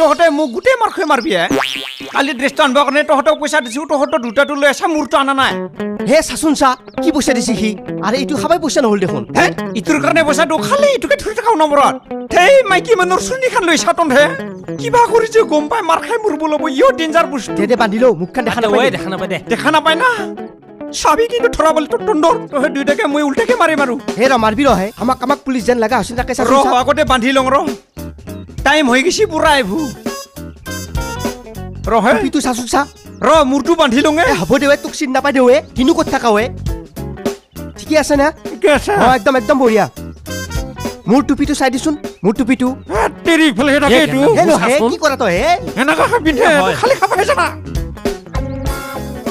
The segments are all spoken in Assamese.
তহঁতে মোক গোটেই মাৰখৈ মাৰবি কালি ড্ৰেছটো আনবৰ কাৰণে তহঁতক পইচা দিছোঁ তহঁতৰ দুটাটো লৈ আছা মোৰটো আনা নাই হে চাচোন চা কি পইচা দিছে সি আৰে এইটো খাবাই পইচা নহ'ল দেখোন হে ইটোৰ কাৰণে পইচাটো খালি ইটোকে ধৰি থাকাও নম্বৰত সেই মাইকী মানুহৰ চুনিখান লৈ চাতনহে কিবা কৰিছে গম পাই মাৰ খাই মৰিব ল'ব ইও ডেঞ্জাৰ বস্তু দে বান্ধি লওঁ মুখখন দেখা নাপায় দেখা নাপায় না চাবি কিন্তু ধৰা বলি তোৰ তন্দৰ তহে দুইটাকে মই উল্টাকে মাৰিম আৰু হে ৰ মাৰবি ৰ হে আমাক পুলিচ যেন লাগা হৈছে তাকে ৰ আগতে বান্ধি লওঁ ৰ টাইম হৈ গৈছি পুৰা আহিব ৰ হে পিটো চাচোন চা ৰ মূৰটো বান্ধি লওঁ হ'ব দে তোক চিন নাপাই দে কিনো ক'ত থাকা ঠিকে আছে না একদম বঢ়িয়া মোৰ টুপিটো চাই দিচোন মোৰ টুপিটো তেৰি ফলে থাকে এইটো কি কৰা তই হে এনেকা পিন্ধে খালি খাবাই জানা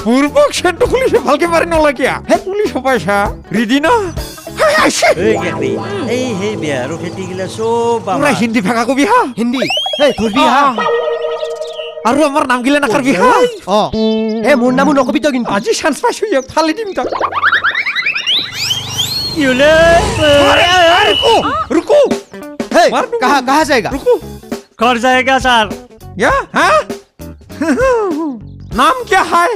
পূৰ্বক সেটো খুলিছে ভালকে মাৰি নলাকিয়া হে পুলিচ পাইছা ৰিদি না এই হেই বিয়া আৰু খেতি গিলা সব পুৰা হিন্দী ভাষা কবি হা হিন্দী এই ধৰবি হা আৰু আমাৰ নাম গিলা নাকাৰবি হা হে মোৰ নামো নকবি তই কিন্তু আজি চান্স পাইছো ইয়াক ফালি দিম তই ইউলে रुको हे कहाँ जाएगा रुको घर जाएगा सर या हाँ नाम क्या है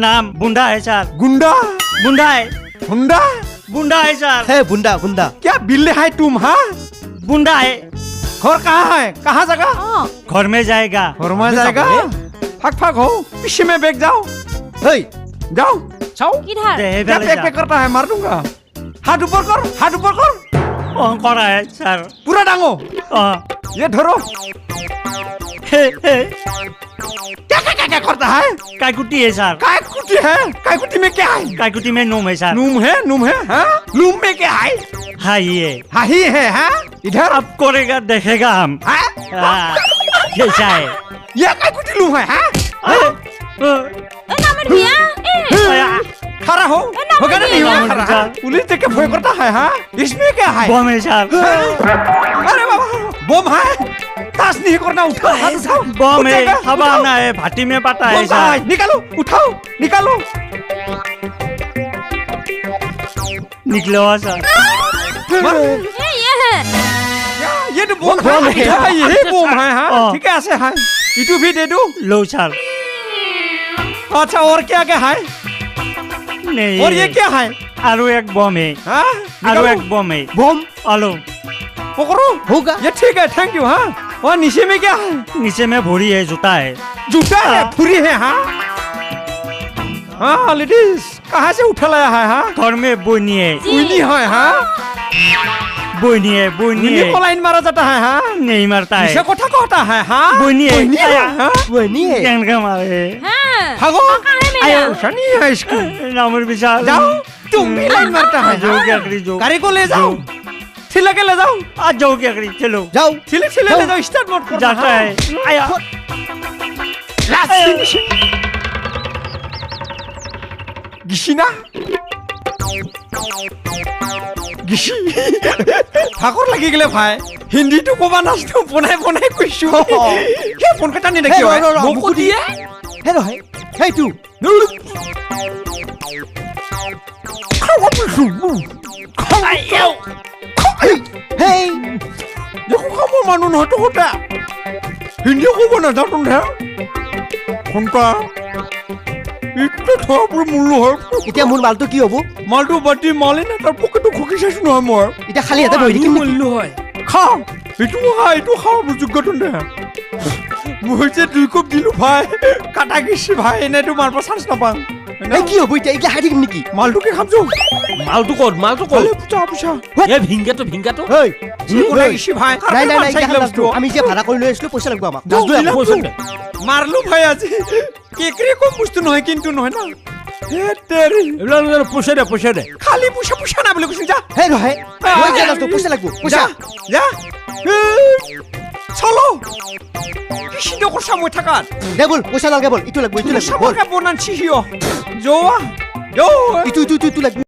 नाम बुंडा है सर गुंडा बुंडा है बुंडा बुंडा है सर हे बुंडा क्या बिल्ले है तुम हाँ बुंडा है घर कहाँ है कहाँ जगह घर में जाएगा फक फक हो पीछे में बैग जाओ हे जाओ क्या पैक करता है मार दूंगा हाथ ऊपर कर करा है सर पूरा डांगो ये धरो क्या करता है काईकुटी है सर काईकुटी में क्या है काईकुटी में नूम है सर नूम है हाँ नूम में क्या है हाई है हाँ इधर अब करेगा देखेगा हम कैसा है ये काईकुटी नूम है हाँ खड़ा हो होगा नहीं होगा पुलिस देख के भय करता है हाँ इसमें क्या है बम है सर अरे बाबा बम है ताश नहीं करना उठाओ हाथ उठाओ बम है हवाना है भाटी में पता है सर निकालो उठाओ निकालो निकलो सर ये तो बम है ये बम है हाँ ठीक है ऐसे है इटू भी दे दो लो सर अच्छा और क्या क्या है नहीं और ये क्या है आरो एक बम है आरो एक बम है बम आलो पकड़ो होगा ये ठीक है थैंक यू हाँ और नीचे में क्या है नीचे में भूरी है जूता है फुरी है हाँ लेडीज कहाँ से उठा लाया है हाँ घर में बोनी है हाँ बोनी है को लाइन मारा जाता है हाँ नहीं मारता है इसे कोठा कहता है हाँ बोनी है बोनी है क्या मारे भागो शनि है इसको नामर विशाल जाओ तुम भी लाइन मारता है जो क्या करी जो गाड़ी को ले जाओ छिला के ले जाओ आज जाओ क्या करी चलो जाओ छिले ले जाओ स्टार्ट मत करो जाता है आया गिशिना गिशी ভাগৰ লাগি গলে ভাই হিন্দীটো কবা নাস্তো বনাই কৈছো হে ফোন কটা নি দেখি মোক দিয়ে হে ৰহে হে তু হে দেখো কাম মানুহ নহতো হতা হিন্দী কব না জানো না ফোনটা ইটো থপৰ মূল্য হয় এতিয়া মোৰ মালটো কি হ'ব মালটো বাটি মালে না তাৰ পকেটটো খুকি চাইছো নহয় মই এতিয়া খালি এটা ধৰি কিম মূল্য হয় খা ইটো খা যোগ্যটো না মই যে 2 কপ দিলো ভাই কাটা গিছি ভাই এনেটো মাৰব চান্স নাপাম এই কি হ'ব এতিয়া হাই দিম নেকি মালটো কি খামছো মালটো কত পুছা এ ভিংগাটো হেই কোলা গিছি ভাই নাই আমি যে ভাড়া কৰি লৈ আছিলো পইচা লাগব আমাক মারলু ভাই আজি কেকরে কম বস্তু নহয় কিন্তু নহয় না হে তেরি এলা পয়সা দে খালি পয়সা না বলে কইছ যা হে রহে ওই জানা তো পয়সা লাগব পয়সা যা চলো কিছি দকর সময় থাকাত দে বল পয়সা লাগে বল ইটো লাগব সময় কা বনান ছিহিও জোয়া জো ইটো লাগব